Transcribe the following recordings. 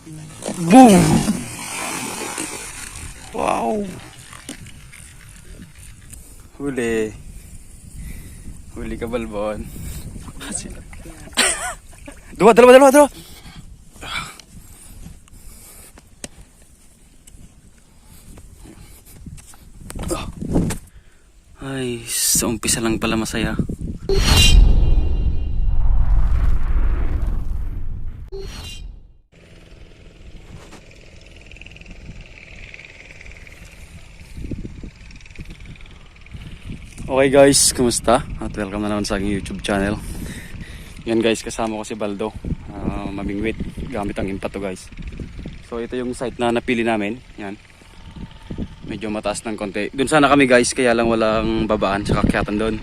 Boom! Wow! Huli. Huli ka, Balbon. Dalawa. Ay, sa umpisa lang pala masaya. Okay guys, kumusta? At welcome na naman sa aking YouTube channel. Yan guys, kasama ko si Baldo, mamingwit gamit ang impato guys. So ito yung site na napili namin. Yan, medyo mataas ng konti. Doon sana kami guys, kaya lang walang babaan sa kakyatan doon.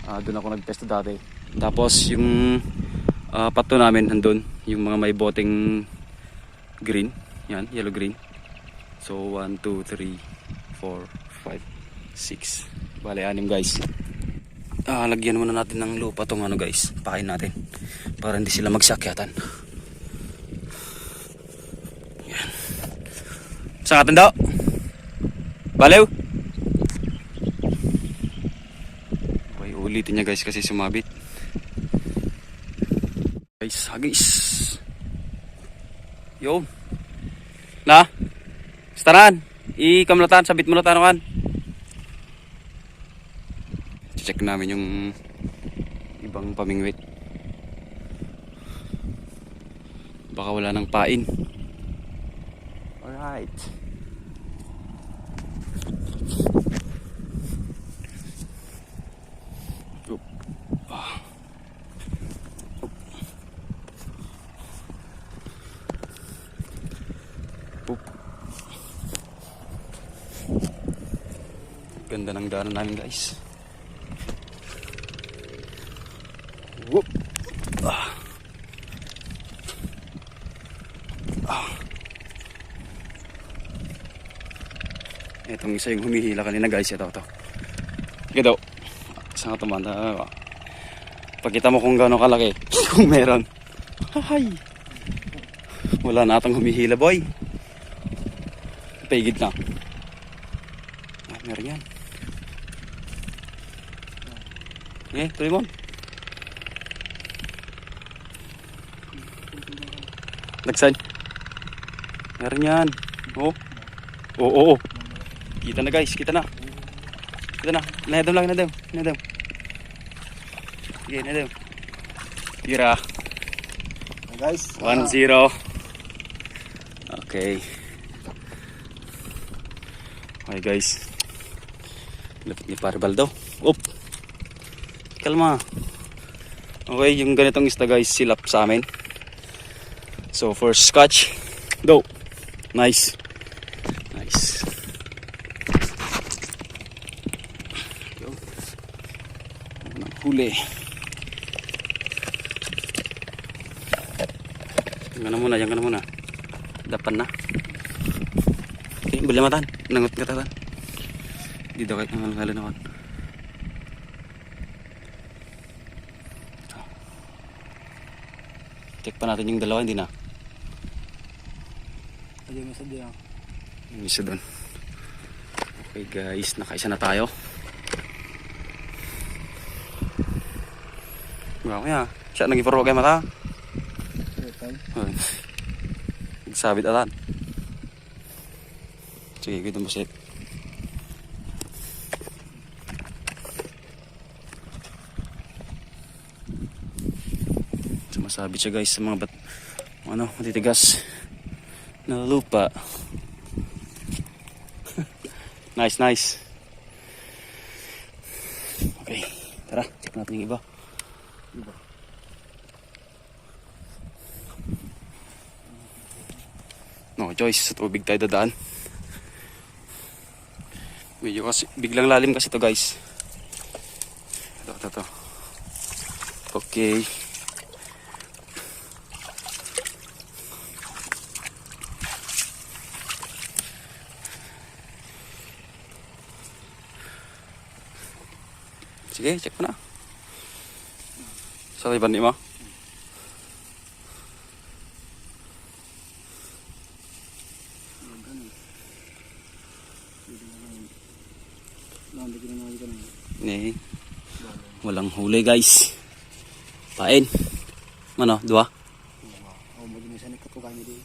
Doon ako nagpesto dati. Tapos yung pato namin nandun, yung mga may boteng green. Yan, yellow green. So 1, 2, 3, 4, 5, 6. Bale, 6 guys. Lagyan muna natin ng lupa tong ano guys, pakain natin para hindi sila magsakyatan. Yan. Saan atin daw? Balew? Okay, ulitin niya guys kasi sumabit. Guys, hagis. Yun. Na? Staran. Ikamlatan, sabit mo na tanakan. Check namin yung ibang pamingwit. Baka wala nang pain. Alright. Ganda ng daanan namin guys. Whoop. Itong isa yung humihila kanina guys. Ito. Ito. Saan ka tuman? Pagkita mo kung gaano kalaki. Kung meron. Hay. Wala na atang humihila boy. Paigid na. Meron yan. Tuloy mo. Nagsan. Meron yan. Oo. Kita na guys, kita na. Nadam lang. Sige, nadam. Tira. Guys, 1-0. Okay. Okay guys. Lapit ni Pare Baldo. Kalma. Okay, yung ganitong isda guys, silap sa amin. So first catch, go. Nice. Huli. Yan ka na muna. Dapan na. Okay, bulimatan. Nangot ka tatan. Di daw kahit nangalan naman. Check pa natin yung dalawa, hindi na. Yung isa doon. Okay guys, nakaisa na tayo. Mamaya, siya nag-ipuro kayo mata. Nagsabit atan. Sige, gito mo sit. Sumasabit siya guys sa mga matitigas na lupa. Nice. Okay, tara, check natin yung iba. No choice, sa tubig tayo dadaan. Medyo kasi biglang lalim kasi to guys. Ito. Okay. Sige, check mo na. Sa iban mo. Ni walang huli guys. Pain. Ano, dua? Oh, maging isa ni katukan niya di.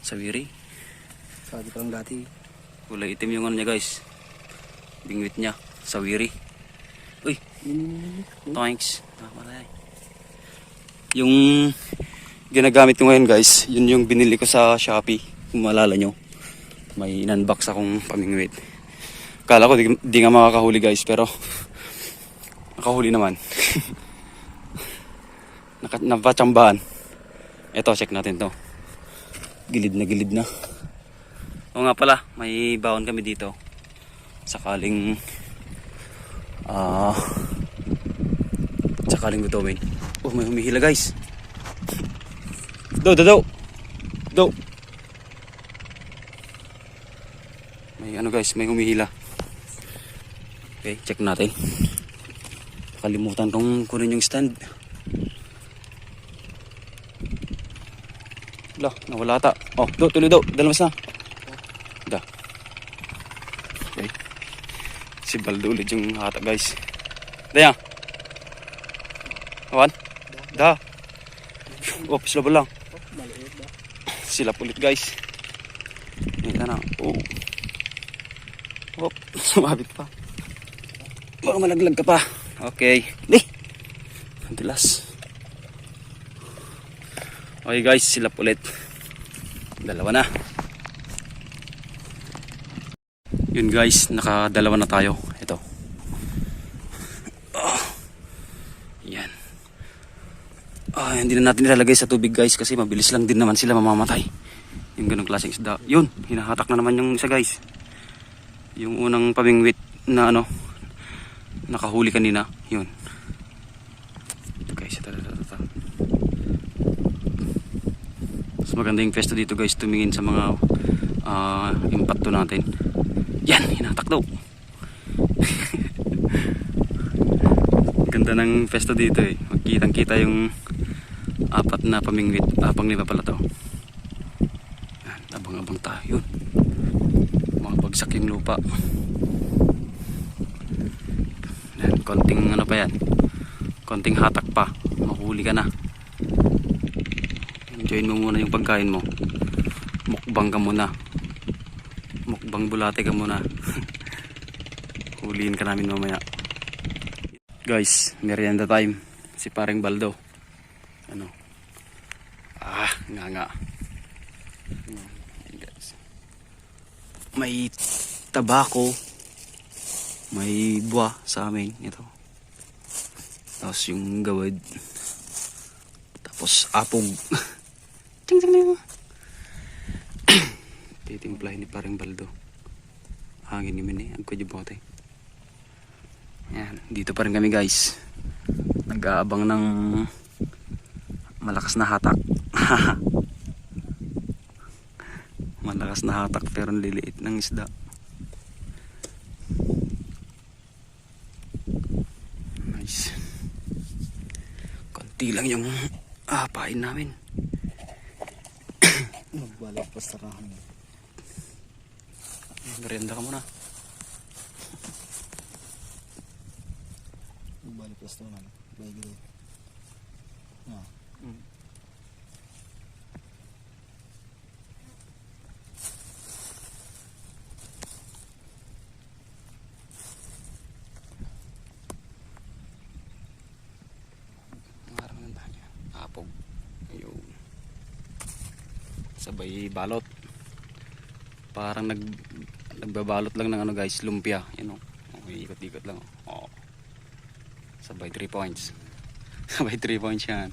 Sawiri. Sabi ko lang dati. Kulay itim yung ano niya guys. Bingwit niya. Sawiri. Uy, thanks. Yung ginagamit ko ngayon guys, yun yung binili ko sa Shopee. Kung maalala nyo, may in-unbox akong pamingwit. Kala ko di nga makakahuli guys, pero nakahuli naman. Napatsambahan. Eto, check natin to. Gilid na. O nga pala, may baon kami dito. Sakaling gutawin. Oh, may humihila guys. Do. May ano guys, may humihila. Okay, check natin. Kalimutan kong kunin yung stand. Wala, nawala ata. Oh, tuloy do. Dalamas na. Da. Okay. Si Baldo ulit yung hata guys. Daya. Awan? Da. Oh, silap lang. Silap ulit guys. Ito na. Oh. Oh, sumabit pa. Baka malaglag ka pa. Okay. Dulas. Okay guys, silap ulit. Dalawa na. Yun guys, nakadalawa na tayo. Ito. Yan. Hindi na natin nilalagay sa tubig guys kasi mabilis lang din naman sila mamamatay. Yung ganong klaseng isda. Yun, hinahatak na naman yung isa guys. Yung unang pamingwit na ano, nakahuli kanina. Yun. Ito guys, ito. Mas maganda yung pwesto dito guys, tumingin sa mga impacto natin. Yan, hinatak daw. Ganda ng pwesto dito eh. Magkitang kita yung apat na pamingwit. Panglima pala to. Yan, abang-abang tayo. Yun. Mga bagsak yung lupa. Yan, konting ano pa yan. Konting hatak pa. Mahuli ka na. Enjoyin mo muna yung pagkain mo. Mukbang ka muna. Mukbang bulate ka muna. Huliin ka namin mamaya. Guys, merienda time. Si paring Baldo. Ano? Nga. Guys. May tabako. May buwa sa amin. Ito. Tapos yung gawad. Tapos apog. Ting. Titimplahin ni paring Baldo. Hangin naman eh. Ang kujibote. Yan. Dito pa rin kami guys. Nag-aabang ng malakas na hatak. Malakas na hatak pero liliit ng isda. Nice. Konti lang yung pain namin. Magbalik pa sa rahan. Merienda ka muna. Magbalik pa sa rahan. Baik gitu. Nah. Apog. Ayun. Sabay balot. Parang nagbabalot lang ng ano guys, lumpia. Yan o. Okay, ikot-ikot lang. Oh. Sabay 3 points. Sabay 3 points yan.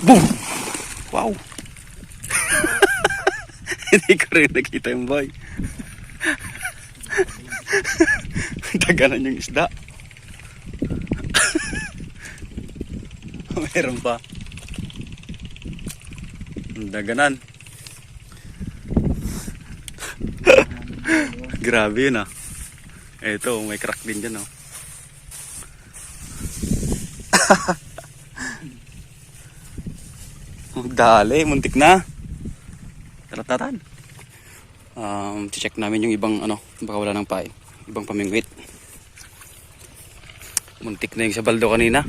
Boom! Wow! Hindi ko rin nakita yung boy. Daganan yung isda. Meron pa. Daganan. Grabe yun ah. Eto, may crack din dyan oh. Dali, muntik na. Taratatan. Check namin yung ibang ano, baka wala ng pain. Ibang pamingwit. Muntik na yung sa baldo kanina.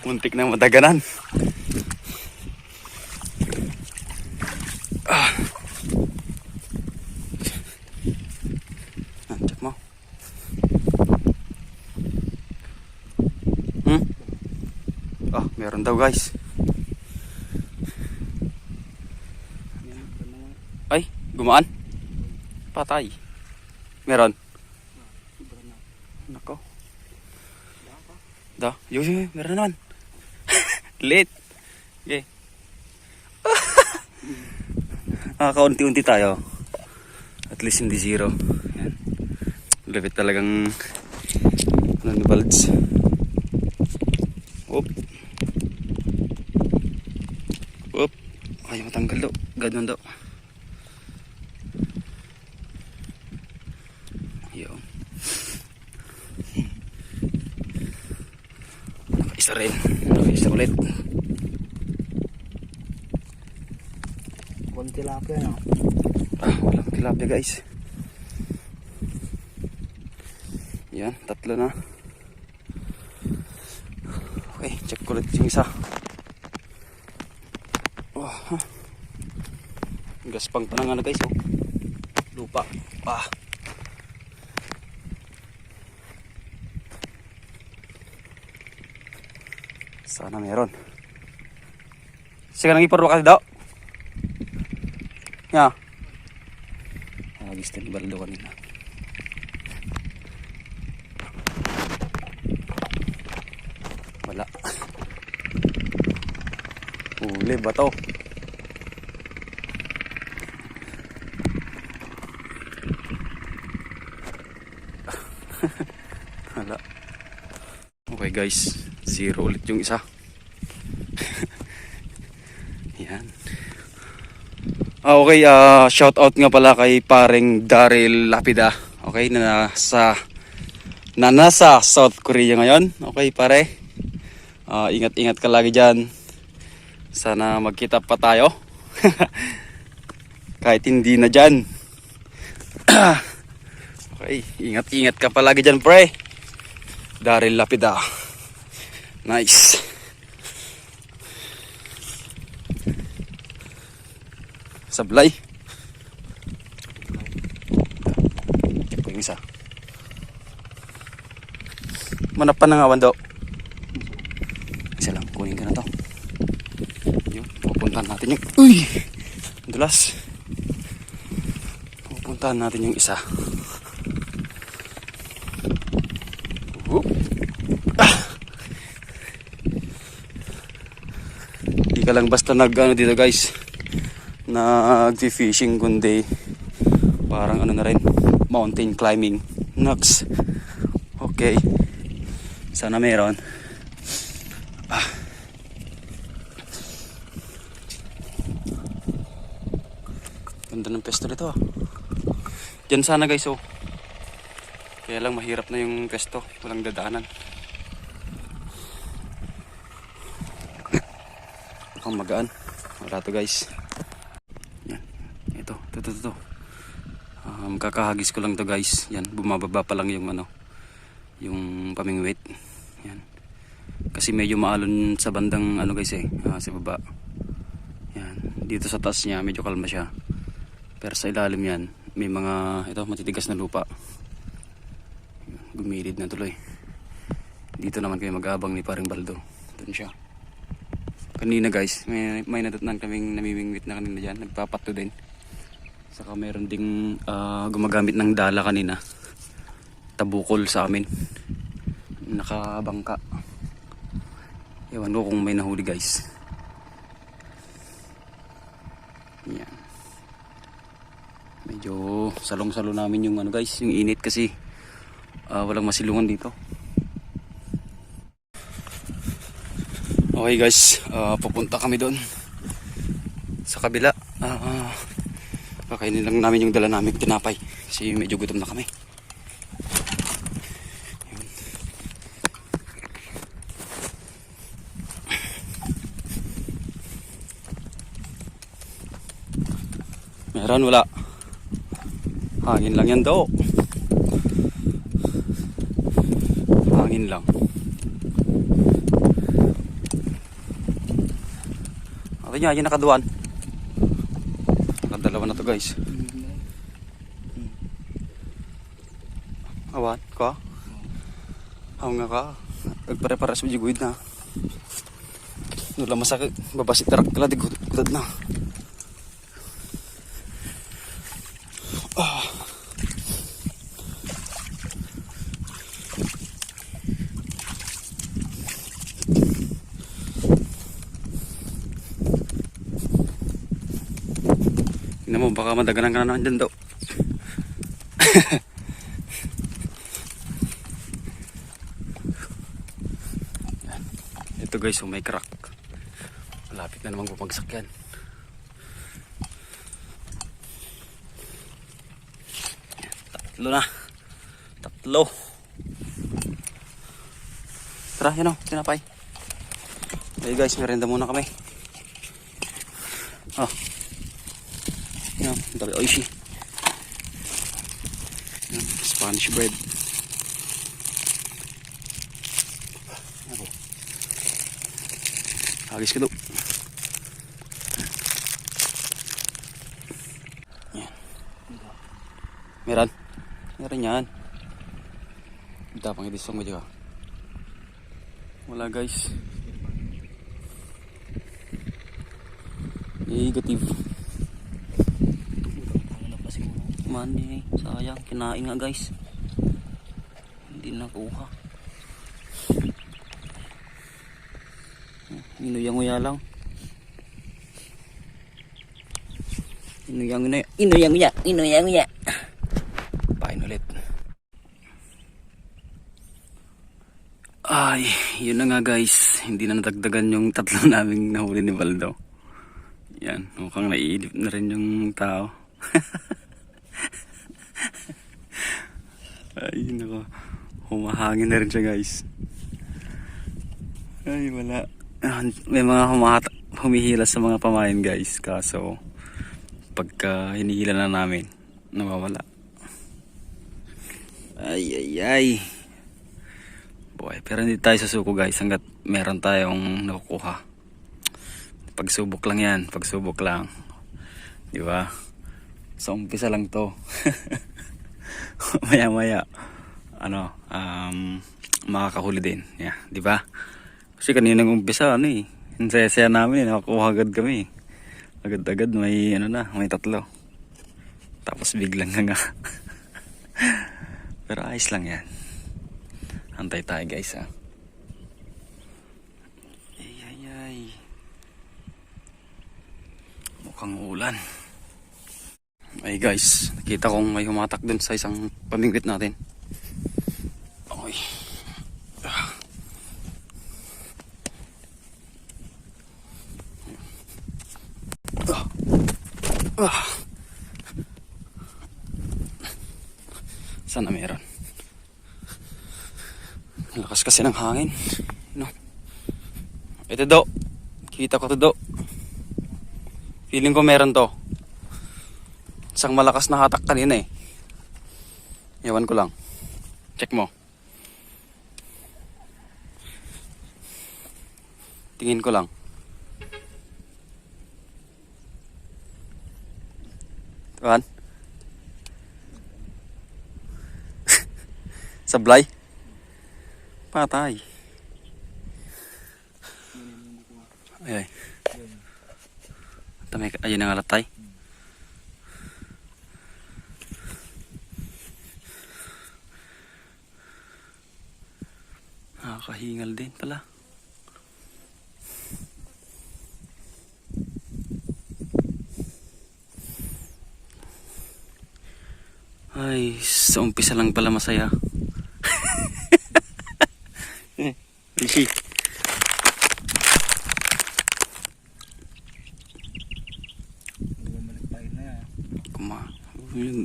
Muntik na madaganan. Check mo. Meron daw guys. Ay, gumaan. Patay. Meron. Nako. Yun, meron naman. Late. Okay. Kaunti-unti tayo. At least hindi zero. Yan. Lapit talagang ano ni Balds. Oop. Ayaw matanggal daw. Ganun daw. Yun. Nakaisa rin. Nakaisa ulit. Walang tilapia, no? Walang tilapia guys. Yan, 3 na. Okay, check ko ulit yung isa. Gaspang pa na nga na guys, oh. Lupa. Sana meron. Sige nang iparwa kasi daw. Ya. Gusto ni baldo kanina. Wala. Uli ba to? Wala. Okay guys, 0 ulit yung isa. Yan. Okay, shout out nga pala kay paring Daryl Lapida. Okay, na nasa South Korea ngayon. Okay pare, ingat-ingat ka lagi dyan. Sana magkita pa tayo. Kahit hindi na dyan. Okay, ingat-ingat ka palagi dyan pre. Daryl Lapida. Nice. Sablay. Check ko yung isa. Manap pa ng awan daw. Isa lang, kunin ka na to. Yun, pupuntahan natin yung... Uy! Dulas. Pupuntahan natin yung isa. Di ka lang basta nag-ano dito guys, nag-fishing kundi parang ano na rin, mountain climbing. Nuts. Okay, sana meron. Ganda ng pesto nito ah. Diyan sana guys, oh. Kaya lang mahirap na yung pesto, walang dadaanan. Mukhang magaan. Wala to guys. Yan. Ito. Kakahagis ko lang to guys. Yan, bumababa pa lang yung ano, yung pamingwit. Yan. Kasi medyo maalon sa bandang ano guys sa baba. Yan. Dito sa taas niya medyo kalma siya. Pero sa ilalim yan, may mga ito matitigas na lupa. Gumilid na tuloy. Dito naman kami mag-aabang ni paring Baldo. Doon siya. Kanina guys, may natutunan kaming namimingwit na kanina dyan. Nagpapato din. Saka mayroon ding gumagamit ng dala kanina. Tabukol sa amin. Nakabangka. Ewan ko kung may nahuli guys. Yan. Medyo salong-salo namin yung ano guys, yung init kasi walang masilungan dito. Okay guys, pupunta kami doon sa kabila. Kakainin lang namin yung dala namin tinapay kasi medyo gutom na kami. Yun. Meron, wala. Hangin lang yan daw. Hangin lang. Ito niya, yung nakaduan. Nakadalawa na to guys. Awan, ka? Aw nga ka. Nagpare-pares mo jiguid na. Nula masakit. Babasit tarak kala di gutad na. Ah. Tingnan mo, baka madaganan ka na naman dyan daw. Ito guys, may crack. Malapit na namang bumagsak yan. Tatlo na. Tatlo. Tara, yun o, tinapay. Okay guys, merenda muna kami. Oh. Yan, dami oishi. Yan, Spanish bread. Ako. Hagis ka daw. Yan. Meron. Meron yan. Tapang idisong mo dyan. Wala guys. Negative. Mani, sayang. Kinain nga guys. Hindi nakuha. Inuyang-uya lang. Inuyang-uya. Pain ulit. Ay, yun na nga guys. Hindi na nadagdagan yung tatlo naming nahuli ni Baldo. Yan, mukhang naiilip na rin yung tao. Ay, nako. Humahangin na rin siya guys. Ay, wala. May mga humihila sa mga pamain guys. Kaso, pagka hinihila na namin, nawawala. Ay. Boy, pero hindi tayo susuko guys hanggat meron tayong nakukuha. Pagsubok lang yan. Pagsubok lang. Diba? So, umpisa lang to. Maya-maya. Makakahuli din. Yeah, diba? Kasi kaninang umpisa, ang saya-saya namin, nakakuha agad kami. Agad-agad, may tatlo. Tapos biglang nga. Pero ayos lang yan. Antay tayo guys, ha. Ay. Mukhang ulan. Ay guys, nakita kong may humatak dun sa isang pamingwit natin. Okay. Sana meron. Lakas kasi ng hangin. No. Ito do. Kita ko to do. Feeling ko meron to. Isang malakas na hatak kanina eh. Ewan ko lang. Check mo. Tingin ko lang. Tuhan? Sablay? Patay. Ay. Ayun ang alatay. Nakakahingal din pala. Ay, sa umpisa lang pala masaya. Rishi.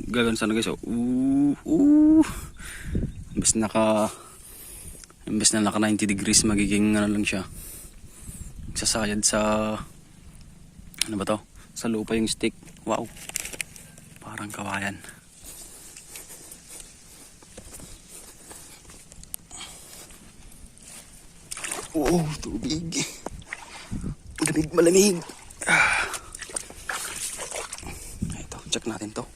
Gagawin sana guys. Imbes na naka 90 degrees, magiging lang siya. Sasayad sa ano ba to? Sa lupa yung stick. Wow. Parang kawayan. Oh, tubig. Malamig, malamig. Ito, check natin to.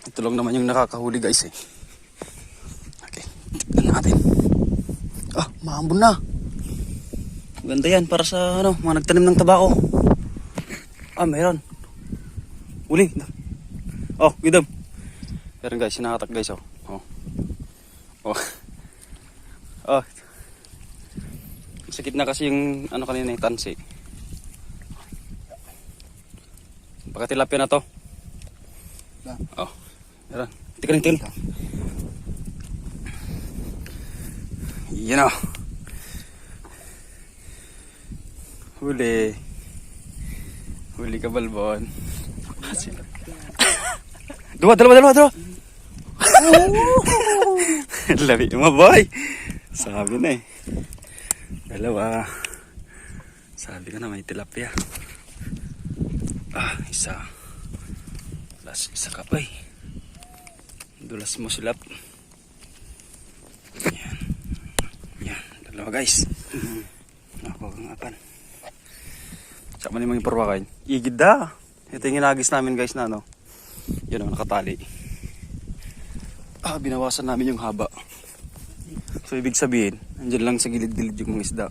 Ito lang naman yung nakakahuli guys eh. Okay, check na natin. Ah, maambon na. Ganda yan para sa ano, mga nagtanim ng tabako. Ah, meron. Uli. Oh, gidam. Meron guys, sinakatak guys oh. Oh. Oh. Oh. Sakit na kasi yung ano kanina yung tansi. Baka tilapia na to. Oh. Meron. Tingnan, tingnan. Yan o. Huli. Huli ka balbon. Dalawa. Labi mo boy. Sabi na eh. Dalawa. Sabi ka na may tilapia. Ah, isa. Last isa ka pa eh. Dulas mo silap. Yan. Yan. Dalawa guys. Ako ang apan. Saka man yung mga iparwakain. Igid da. Ito yung inagis namin guys na ano. Yun ang nakatali. Ah, binawasan namin yung haba. So ibig sabihin, andyan lang sa gilid-gilid yung mga isda.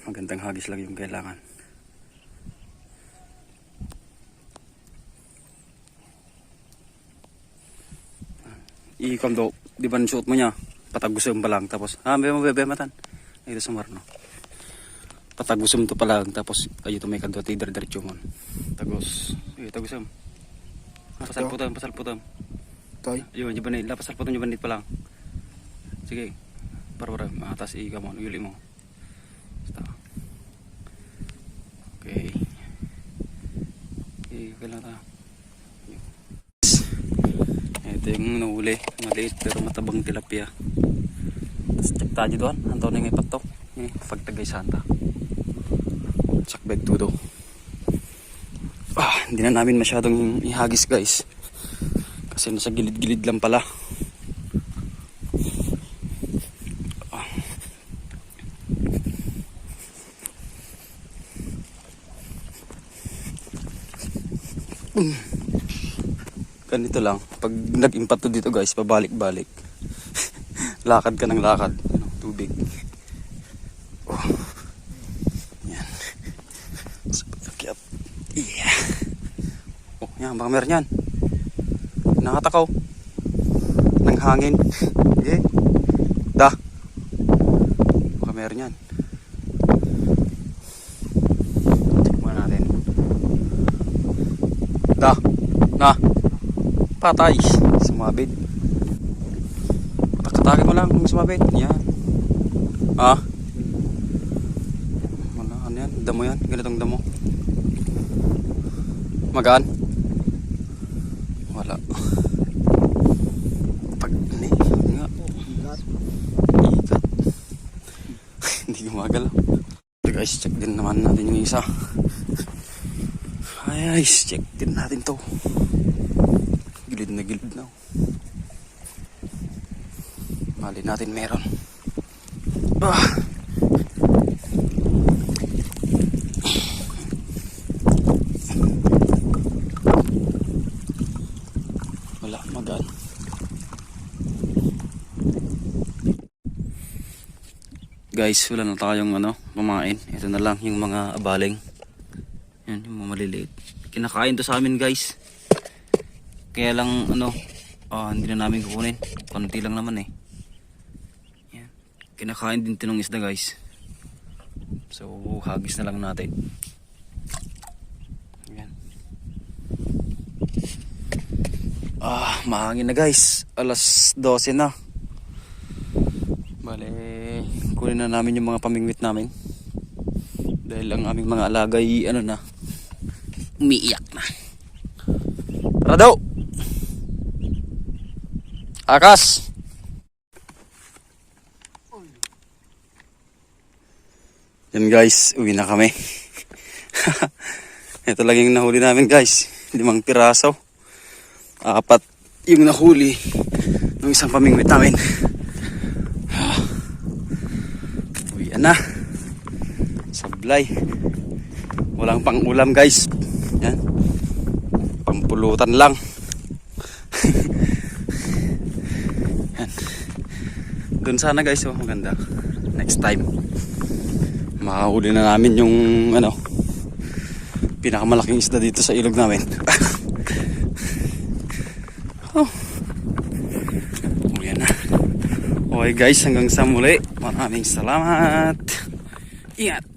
Magandang hagis lang yung kailangan. Ikam daw, di ba nasuot mo niya? Patagusom pa lang, tapos, bebe matan. Ay, ito sa marno. Patagusom to pa lang, tapos, ayo to may kadwa, tider-diretso mo. Tagos, tagusam. Pasalputam. Toy. Yun, jabanit, pasalputam, jabanit pa lang. Sige, para, atas ikam mo, yuli mo. Basta. Okay. Okay, kailan tayo. Ito yung nahuli, maliit pero matabang tilapia. Tapos check tayo doon, anto na yung ipatok. Pagtagay santa. Sakbeg tudo. Ah, hindi na namin masyadong ihagis guys. Kasi nasa gilid-gilid lang pala. Ah. Ganito lang, pag nag-impat to dito guys, pabalik-balik. Lakad ka ng lakad, tubig. Oh. Yan. So, pagkakyat. Yeah. Oh, yan, baka meron yan. Nakatakaw. Nang hangin. Yeah. Da. Baka meron yan. Check muna natin. Da. Na. Patay. Sumabit. Patakatagin mo lang kung sumabit. Yan. Ah. Wala. Ano yan? Damo yan. Ganitong damo. Magaan. Wala. Pag hindi. Nga. Ikat. Hindi gumagalaw. So guys, check din naman natin yung isa. Ay guys, check din natin to. Gilid na. Mali natin meron. Ah. Wala, magaan. Guys, wala na tayong pamain. Ito na lang yung mga abaling. Yan, yung mga maliliit. Kinakain to sa amin guys. Kaya lang hindi na namin kukunin. Konti lang naman eh. Yan. Kinakain din tinong isda guys. So hagis na lang natin. Yan. Ah, mahangin na guys. Alas 12 na. Bale, kunin na namin yung mga pamingwit namin. Dahil ang aming mga alagay umiiyak na. Tara daw! Akas! Yan guys, uwi na kami. Ito lang yung nahuli namin guys. 5 piraso. 4 yung nahuli ng isang pamingwit namin. Uwi na. Sablay. Walang pang ulam guys. Yan. Pampulutan lang. Yan. Doon sana guys, oh, maganda. Next time. Makahuli na namin yung pinakamalaking isda dito sa ilog namin. Oh. Yan na. Okay guys, hanggang sa muli. Maraming salamat. Ingat.